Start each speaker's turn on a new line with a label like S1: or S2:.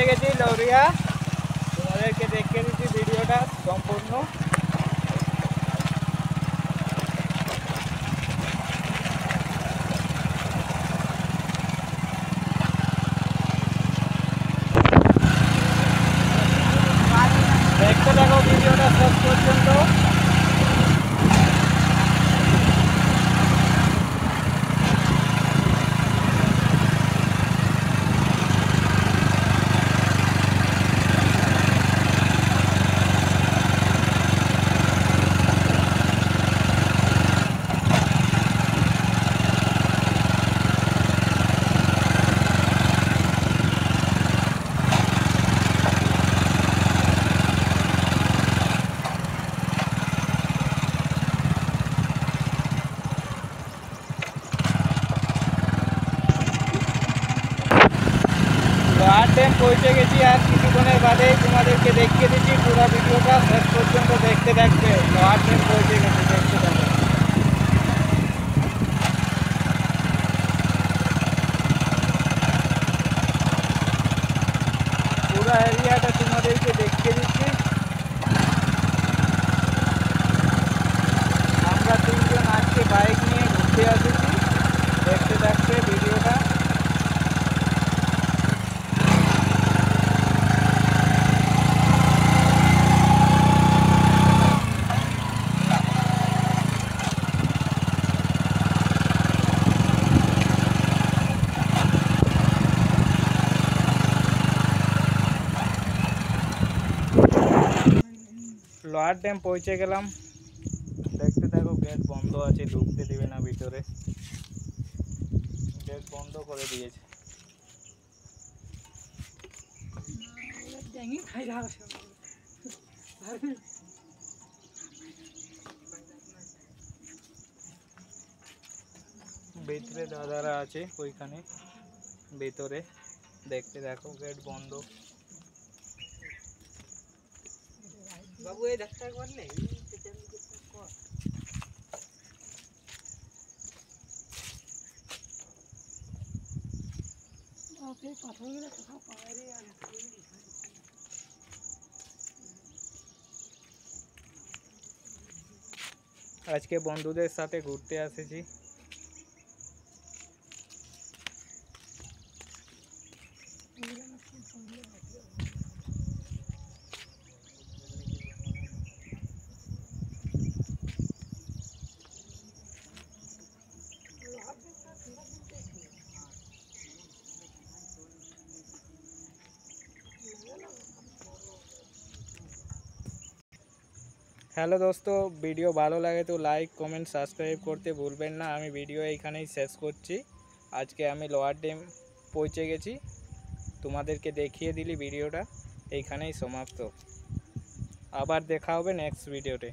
S1: গেছি লৌরিয়া, তোমাদেরকে দেখিয়ে দিচ্ছি ভিডিওটা সম্পূর্ণ। দেখতে থাকো ভিডিওটা শেষ পর্যন্ত। লোহার ড্যাম পৌঁছে গেছি, আর কিছুক্ষণের বাদেই তোমাদেরকে দেখিয়ে দিচ্ছি। পুরো ভিডিওটা শেষ পর্যন্ত দেখতে থাকবে। লোহার ড্যাম পৌঁছে গেছি, দেখতে থাকবে। পুরো এরিয়াটা তোমাদেরকে দেখিয়ে দিচ্ছি। আমরা তিনজন আজকে বাইক নিয়ে ঘুরতে এসেছি, দেখতে থাকবে ভিডিওটা। লোহার ড্যাম পৌঁছে গেলাম, দেখতে থাকো। গেট বন্ধ আছে, ঢুকতে দেবে না ভিতরে, গেট বন্ধ করে দিয়েছে। ভিতরে দাদারা আছে ওইখানে ভিতরে, দেখতে দেখো। গেট বন্ধ। বাবু এই দেখতে একবার নেই। আজকে বন্ধুদের সাথে ঘুরতে এসেছি। হ্যালো দোস্ত, ভিডিও ভালো লাগে তো লাইক কমেন্ট সাবস্ক্রাইব করতে ভুলবেন না। আমি ভিডিও এইখানেই শেষ করছি। আজকে আমি লোহার ড্যাম পৌঁছে গেছি, তোমাদেরকে দেখিয়ে দিলি। ভিডিওটা এইখানেই সমাপ্ত। আবার দেখা হবে নেক্সট ভিডিওতে।